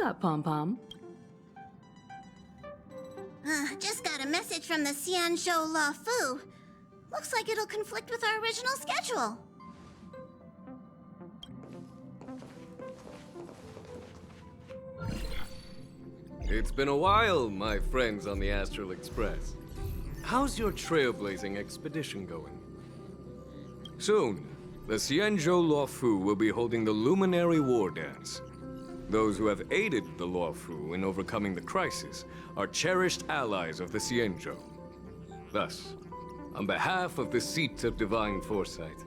up, Pom-Pom? Just got a message from the Xianzhou La Fu. Looks like it'll conflict with our original schedule. It's been a while, my friends on the Astral Express. How's your trailblazing expedition going? Soon, the Xianzhou Luofu will be holding the Luminary War Dance. Those who have aided the Luofu in overcoming the crisis are cherished allies of the Xianzhou. Thus, on behalf of the Seat of Divine Foresight,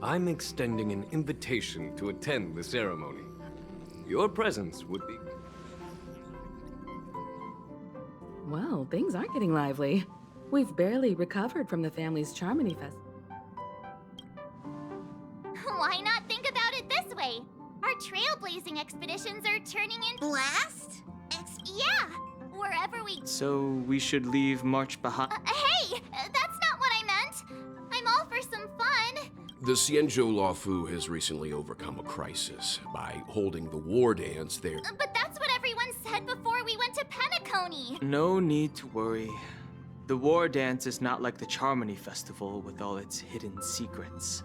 I'm extending an invitation to attend the ceremony. Your presence would be... Well, things aren't getting lively. We've barely recovered from the family's Charmony Fest. Why not think about it this way? Our trailblazing expeditions are turning into... Blast? Yeah! Wherever we... So we should leave March behind? Hey! That's not what I meant! I'm all for some fun! The Xianzhou Luofu has recently overcome a crisis by holding the war dance there. But that's what everyone said before we went to Penacony! No need to worry. The war dance is not like the Charmony Festival with all its hidden secrets.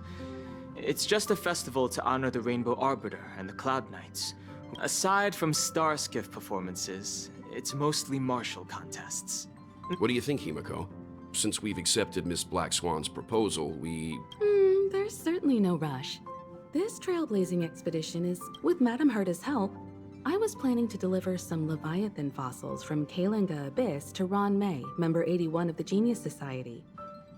It's just a festival to honor the Rainbow Arbiter and the Cloud Knights. Aside from star skiff performances, it's mostly martial contests. What do you think, Himiko? Since we've accepted Miss Black Swan's proposal, There's certainly no rush. This trailblazing expedition is, with Madame Herta's help, I was planning to deliver some Leviathan fossils from Kalinga Abyss to Ron May, member 81 of the Genius Society.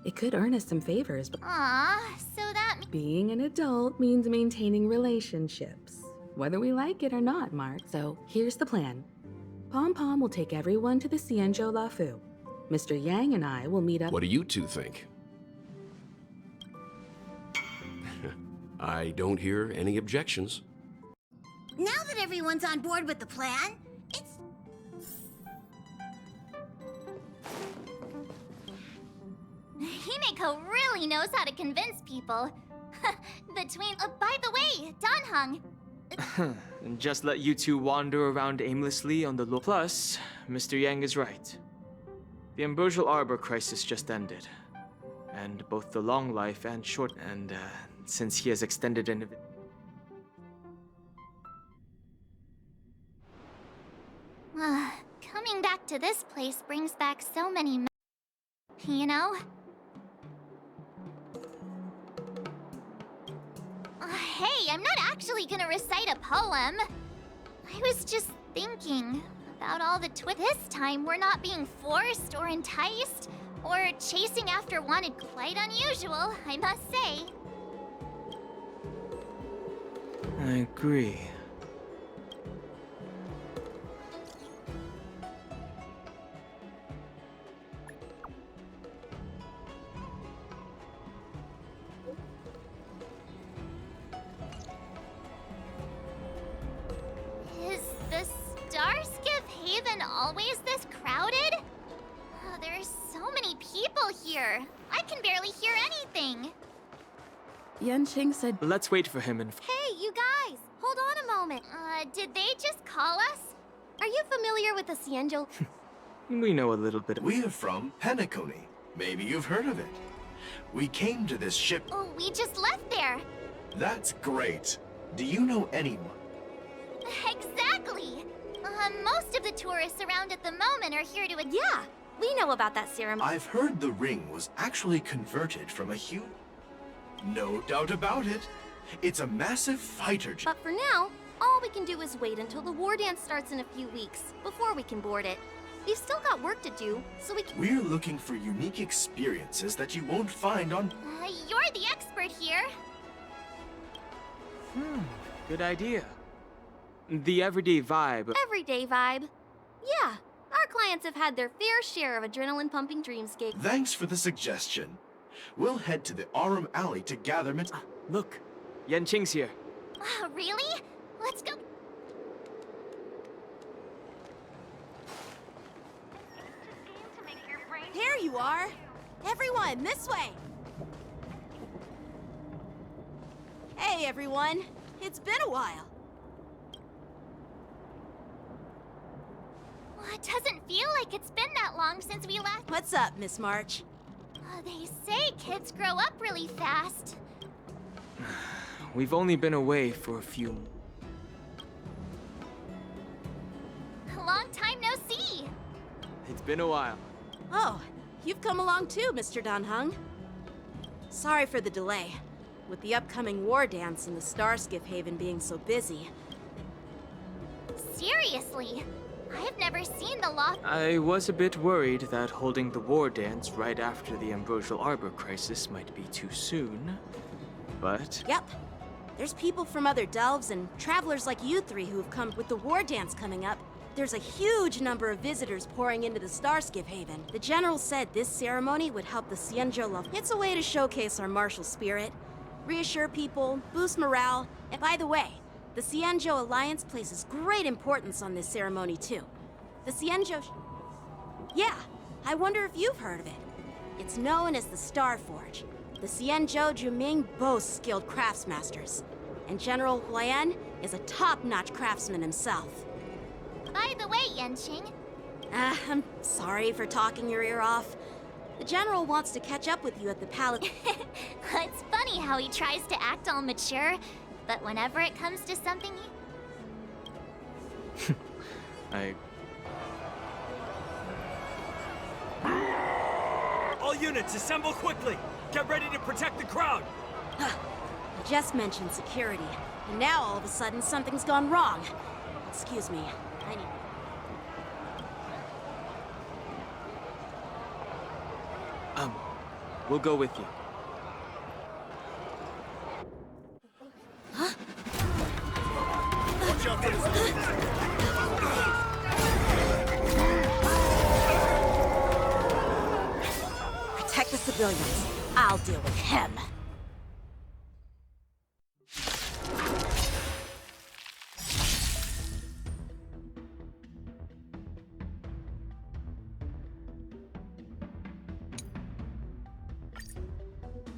It could earn us some favors, but So that means... being an adult means maintaining relationships. Whether we like it or not, Mark. So here's the plan. Pom-Pom will take everyone to the Xianzhou Luofu. Mr. Yang and I will meet up... what do you two think? I don't hear any objections. Now that everyone's on board with the plan, it's... Himiko really knows how to convince people. Between... by the way, Danhong... And just let you two wander around aimlessly on the low. Plus, Mr. Yang is right. The Ambrosial Arbor crisis just ended. And both the long life and short... And, since he has extended an... Coming back to this place brings back so many you know? Hey, I'm not actually gonna recite a poem. I was just thinking about all the this time we're not being forced or enticed or chasing after wanted. Quite unusual, I must say. I agree. Is the Starskiff Haven always this crowded? Oh, there are so many people here. I can barely hear anything. Yanqing said... Let's wait for him and... Hey, you guys! Hold on a moment. Did they just call us? Are you familiar with the Xianzhou? We know a little bit. We're from Penacony. Maybe you've heard of it. We came to this ship... Oh, we just left there. That's great. Do you know anyone? Exactly! Most of the tourists around at the moment are here to... Yeah, we know about that ceremony. I've heard the ring was actually converted from a human. No doubt about it. It's a massive fighter jet. But for now, all we can do is wait until the war dance starts in a few weeks, before we can board it. We've still got work to do, so we can... We're looking for unique experiences that you won't find on... You're the expert here. Good idea. The everyday vibe. Everyday vibe. Yeah, our clients have had their fair share of adrenaline-pumping dreamscape. Thanks for the suggestion. We'll head to the Aurum Alley to gather Look, Yanqing's here. Really? Let's go. Here you are! Everyone, this way! Hey, everyone. It's been a while. It doesn't feel like it's been that long since we last... What's up, Miss March? They say kids grow up really fast. We've only been away for a few... Long time no see. It's been a while. Oh, you've come along too, Mr. Danhung. Sorry for the delay. With the upcoming war dance and the Starskiff Haven being so busy. Seriously, I've never seen the law. I was a bit worried that holding the war dance right after the Ambrosial Arbor crisis might be too soon. But... Yep. There's people from other delves and travelers like you three who have come with the war dance coming up. There's a huge number of visitors pouring into the Starskiff Haven. The General said this ceremony would help the Xianzhou Love. It's a way to showcase our martial spirit, reassure people, boost morale, and by the way, the Xianzhou Alliance places great importance on this ceremony too. The Xianzhou... Yeah, I wonder if you've heard of it. It's known as the Star Forge. The Xianzhou Juming boasts skilled craftsmasters, and General Huayan is a top-notch craftsman himself. By the way, Yanqing. I'm sorry for talking your ear off. The General wants to catch up with you at the palace. It's funny how he tries to act all mature, but whenever it comes to something All units, assemble quickly! Get ready to protect the crowd! I just mentioned security, and now all of a sudden something's gone wrong. Excuse me, I need... we'll go with you. Protect the civilians. I'll deal with him.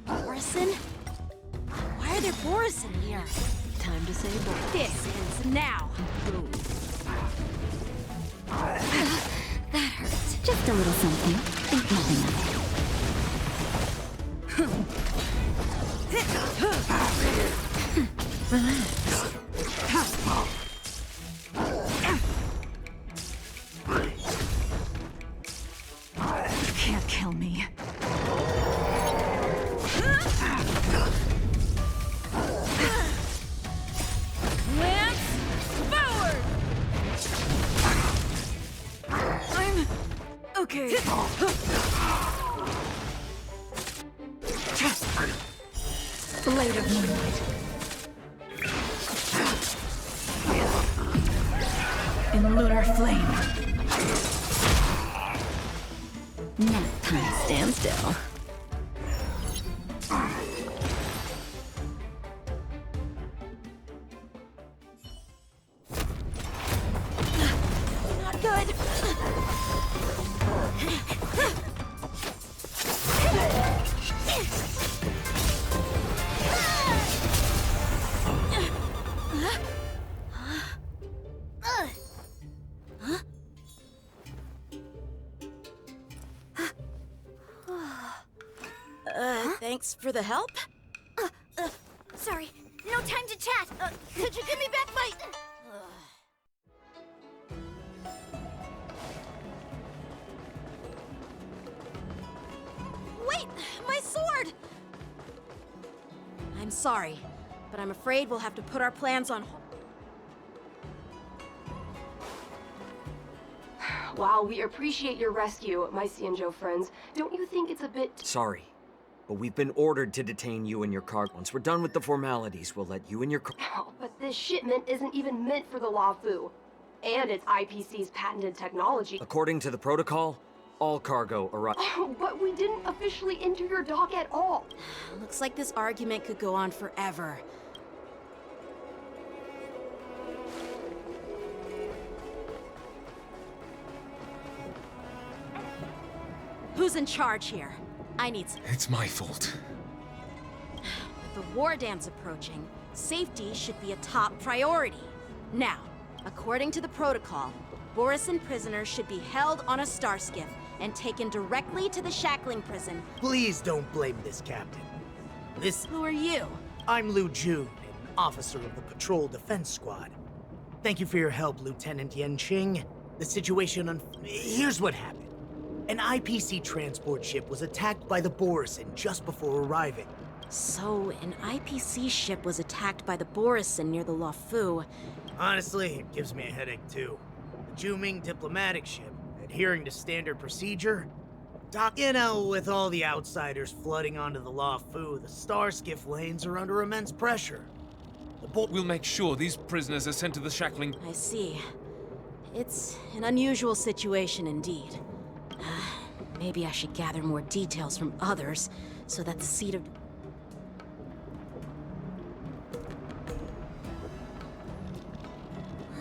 Borison? Why are there Borison here? Time to say bye. This ends now. That hurts. Just a little something. Think nothing of it. Relax. You can't kill me. Lance forward! I'm okay. Blade of Moonlight. In lunar flame. Nap time, stand still. Not good. Thanks for the help. Sorry, no time to chat. Could you give me back my... Wait! My sword! I'm sorry, but I'm afraid we'll have to put our plans on hold. While we appreciate your rescue, my Xianzhou friends, don't you think it's a bit... Sorry, but we've been ordered to detain you and your cargo. Once we're done with the formalities, we'll let you and your Oh, but this shipment isn't even meant for the Luofu. And it's IPC's patented technology. According to the protocol, all cargo arrives. But we didn't officially enter your dock at all. Looks like this argument could go on forever. Who's in charge here? I need some... It's my fault. With the war dance approaching, safety should be a top priority. Now, according to the protocol, Borisin prisoners should be held on a star skiff and taken directly to the shackling prison. Please don't blame this, Captain. Who are you? I'm Liu Jun, an officer of the Patrol Defense Squad. Thank you for your help, Lieutenant Yanqing. The situation here's what happened. An IPC transport ship was attacked by the Borisin just before arriving. So, an IPC ship was attacked by the Borisin near the Luofu. Honestly, it gives me a headache too. The Juming diplomatic ship, adhering to standard procedure. With all the outsiders flooding onto the Luofu, the star skiff lanes are under immense pressure. We'll make sure these prisoners are sent to the shackling. I see. It's an unusual situation indeed. Maybe I should gather more details from others, so that the seat of...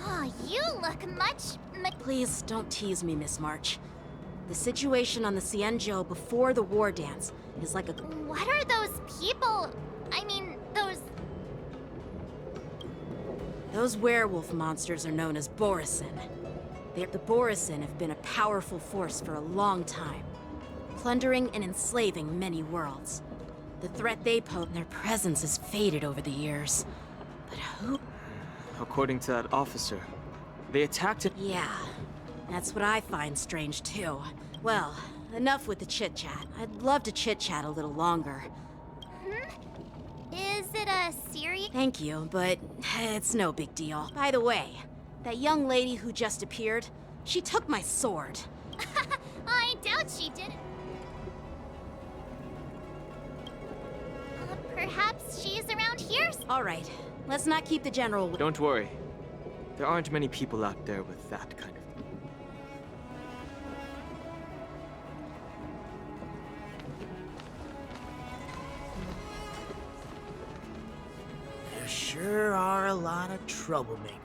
Oh, you look much... Please don't tease me, Miss March. The situation on the Xianzhou before the war dance is like a... What are those people? I mean, Those werewolf monsters are known as Borisin. The Borisin have been a powerful force for a long time, plundering and enslaving many worlds. The threat they pose, their presence has faded over the years. But who... According to that officer, they attacked it. Yeah, that's what I find strange too. Well, enough with the chit-chat. I'd love to chit-chat a little longer. Is it a serious... Thank you, but it's no big deal. By the way, that young lady who just appeared, she took my sword. I doubt she did. Perhaps she's around here. All right, let's not keep the general... Don't worry. There aren't many people out there with that kind of... There sure are a lot of troublemakers.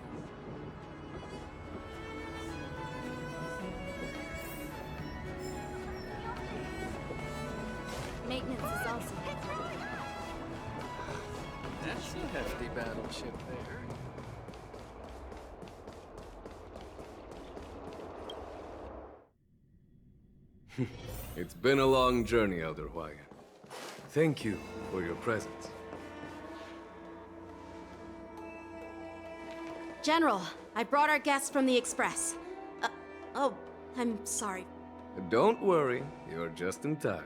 Maintenance is also... That's a hefty battleship there. It's been a long journey, Elder Huayan. Thank you for your presence. General, I brought our guests from the Express. Oh, I'm sorry. Don't worry, you're just in time.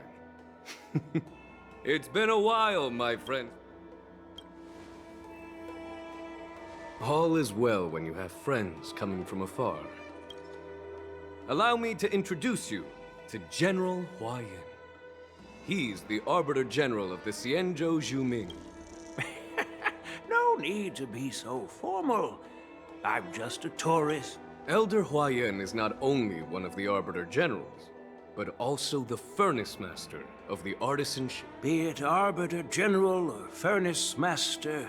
It's been a while, my friend. All is well when you have friends coming from afar. Allow me to introduce you to General Huayan. He's the Arbiter General of the Xianzhou Juming. No need to be so formal. I'm just a tourist. Elder Huayan is not only one of the Arbiter Generals, but also the Furnace Master of the Artisan Ship. Be it Arbiter General or Furnace Master,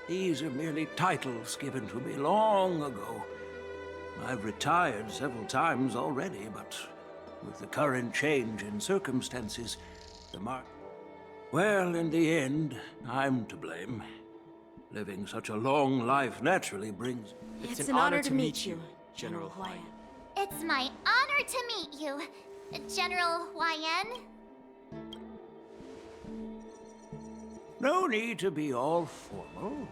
these are merely titles given to me long ago. I've retired several times already, but with the current change in circumstances, well, in the end, I'm to blame. Living such a long life naturally brings... It's an honor to meet you, General Huayan. It's my honor to meet you, General Huayan. No need to be all formal.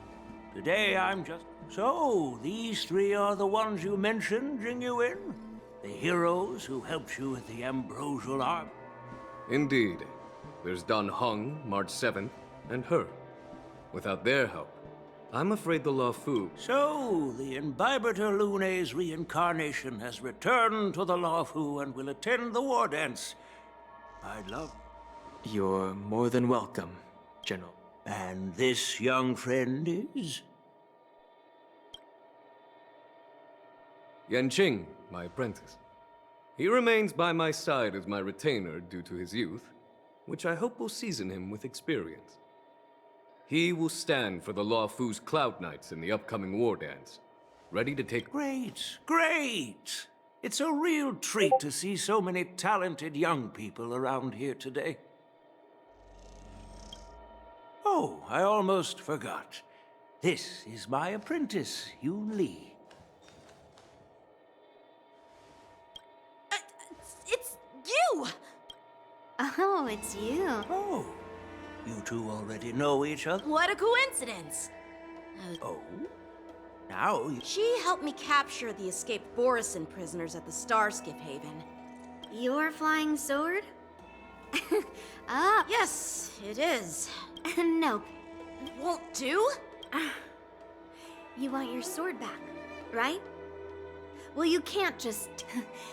Today I'm just... So, these three are the ones you mentioned, Jingyuin? The heroes who helped you with the ambrosial arm? Indeed. There's Don Hung, March 7th, and her. Without their help, I'm afraid the Luofu... So, the Imbibiter Lune's reincarnation has returned to the Luofu and will attend the war dance. I'd love... You're more than welcome, General. And this young friend is? Yanqing, my apprentice. He remains by my side as my retainer due to his youth, which I hope will season him with experience. He will stand for the Luofu's Cloud Knights in the upcoming war dance, ready to take... Great, great! It's a real treat to see so many talented young people around here today. Oh, I almost forgot. This is my apprentice, Yoon Lee. Oh, it's you. Oh, you two already know each other? What a coincidence! Oh? Now you... She helped me capture the escaped Borisin prisoners at the Starskiff Haven. Your flying sword? Yes, it is. Nope. Won't do? You want your sword back, right? Well, you can't just...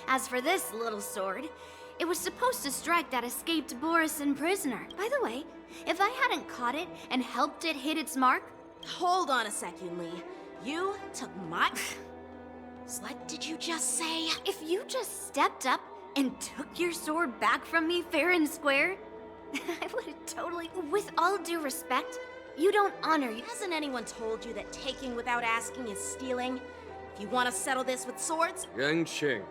As for this little sword, it was supposed to strike that escaped Borisin prisoner. By the way, if I hadn't caught it and helped it hit its mark... Hold on a sec, Yun-Li. You took my... What did you just say? If you just stepped up and took your sword back from me fair and square, I would have totally... With all due respect, you don't honor... Hasn't anyone told you that taking without asking is stealing? If you want to settle this with swords... Yanqing.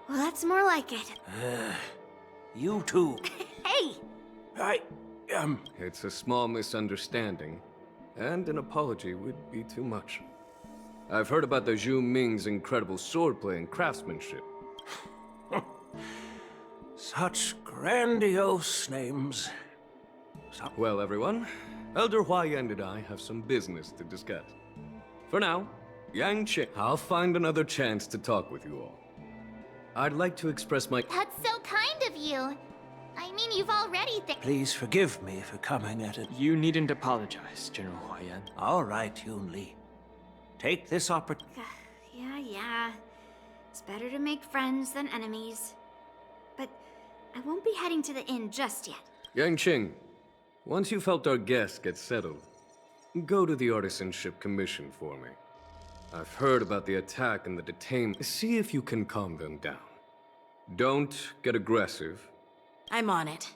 Well, that's more like it. You two. Hey! It's a small misunderstanding, and an apology would be too much. I've heard about the Zhu Ming's incredible swordplay and craftsmanship. Such grandiose names. Well, everyone, Elder Huayan and I have some business to discuss. For now, Yanqing, I'll find another chance to talk with you all. I'd like to express my... That's so kind of you. I mean, you've already... Please forgive me for coming at it. You needn't apologize, General Huayan. All right, Yun-Li. Take this opportunity. Yeah. It's better to make friends than enemies. But I won't be heading to the inn just yet. Yanqing, once you've helped our guests get settled, go to the Artisanship Commission for me. I've heard about the attack and the detainment. See if you can calm them down. Don't get aggressive. I'm on it.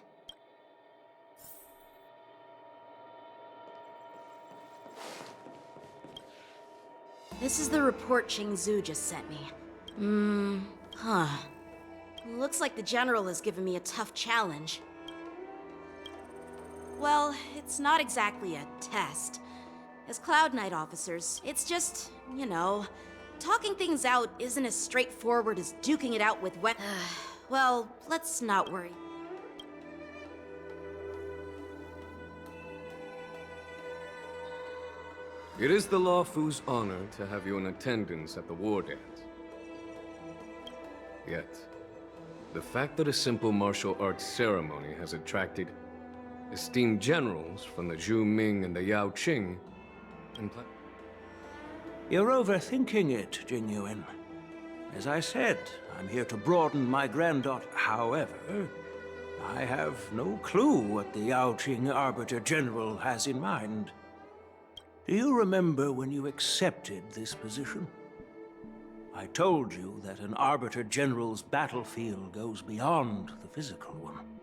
This is the report Qingzu just sent me. Looks like the General has given me a tough challenge. Well, it's not exactly a test. As Cloud Knight officers, it's just, you know, talking things out isn't as straightforward as duking it out with well, let's not worry. It is the Law Fu's honor to have you in attendance at the war dance. Yet, the fact that a simple martial arts ceremony has attracted esteemed generals from the Zhu Ming and the Yao Qing and... You're overthinking it, Jingyuan. As I said, I'm here to broaden my granddaughter. However, I have no clue what the Yao Qing Arbiter General has in mind. Do you remember when you accepted this position? I told you that an Arbiter General's battlefield goes beyond the physical one.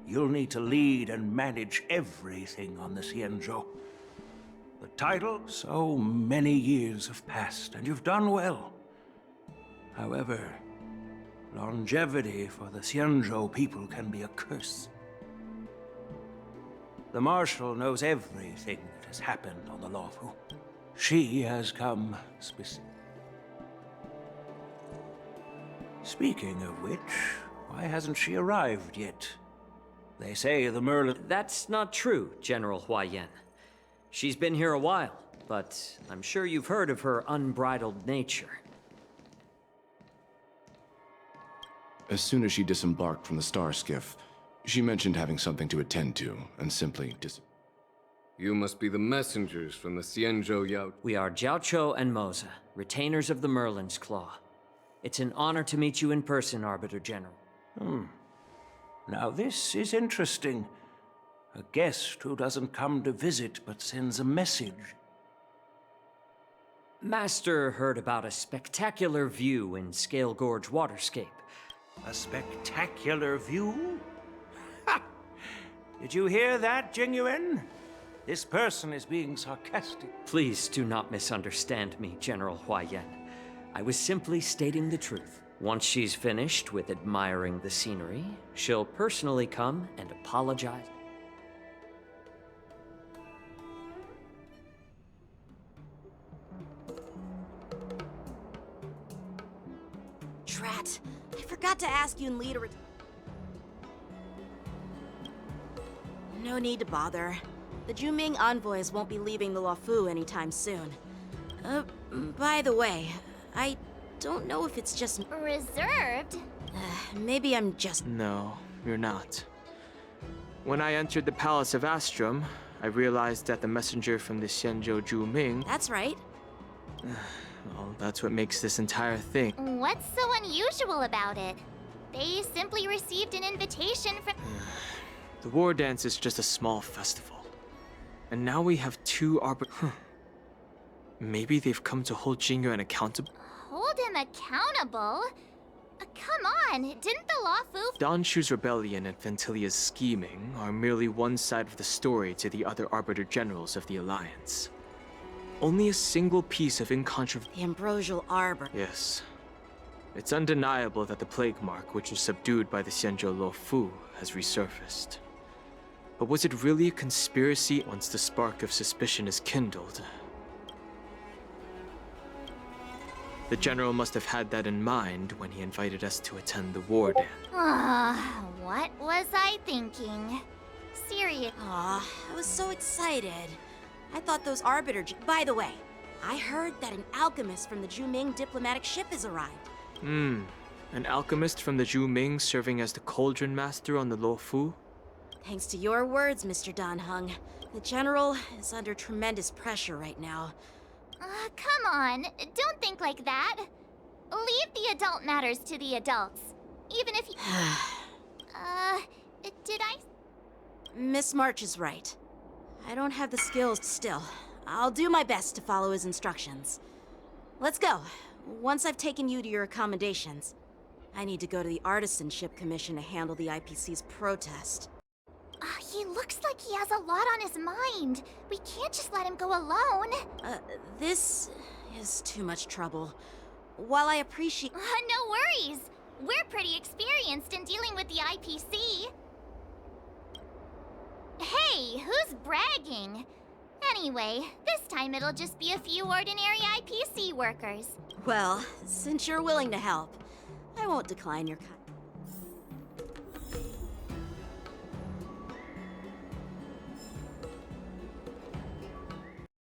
You'll need to lead and manage everything on the Xianzhou. The title, so many years have passed, and you've done well. However, longevity for the Xianzhou people can be a curse. The Marshal knows everything that has happened on the Law Fu. She has come specific. Speaking of which, why hasn't she arrived yet? They say the Merlin... That's not true, General Huayan. She's been here a while, but I'm sure you've heard of her unbridled nature. As soon as she disembarked from the star skiff, she mentioned having something to attend to, and simply You must be the messengers from the Xianzhou Yao... We are Jiaoqiu and Moza, retainers of the Merlin's Claw. It's an honor to meet you in person, Arbiter General. Now this is interesting. A guest who doesn't come to visit but sends a message. Master heard about a spectacular view in Scale Gorge Waterscape. A spectacular view? Ha! Did you hear that, Jingyuan? This person is being sarcastic. Please do not misunderstand me, General Huayan. I was simply stating the truth. Once she's finished with admiring the scenery, she'll personally come and apologize. Drat, I forgot to ask Yun-Li to No need to bother. The Juming envoys won't be leaving the Luofu anytime soon. By the way, I don't know if it's just... Reserved? Maybe I'm just... No, you're not. When I entered the Palace of Astrum, I realized that the messenger from the Xianzhou Juming... That's right. Well, that's what makes this entire thing. What's so unusual about it? They simply received an invitation from... The war dance is just a small festival. And now we have two Maybe they've come to hold Jingyuan accountable? Hold him accountable? Come on, didn't the Luofu... Danshu's rebellion and Ventilia's scheming are merely one side of the story to the other Arbiter Generals of the Alliance. Only a single piece of incontrovertible... The Ambrosial Arbor. Yes. It's undeniable that the Plague Mark, which was subdued by the Xianzhou Luofu, has resurfaced. But was it really a conspiracy once the spark of suspicion is kindled? The General must have had that in mind when he invited us to attend the war dance. What was I thinking? Serious. Aw, I was so excited. I thought those Arbiter... By the way, I heard that an alchemist from the Juming diplomatic ship has arrived. An alchemist from the Juming serving as the Cauldron Master on the Luofu? Thanks to your words, Mr. Danheng. The General is under tremendous pressure right now. Come on, don't think like that. Leave the adult matters to the adults. Even if you... did I... Miss March is right. I don't have the skills still. I'll do my best to follow his instructions. Let's go. Once I've taken you to your accommodations, I need to go to the Artisanship Commission to handle the IPC's protest. He looks like he has a lot on his mind. We can't just let him go alone. This is too much trouble. While I appreciate... No worries. We're pretty experienced in dealing with the IPC. Hey, who's bragging? Anyway, this time it'll just be a few ordinary IPC workers. Well, since you're willing to help, I won't decline your kind.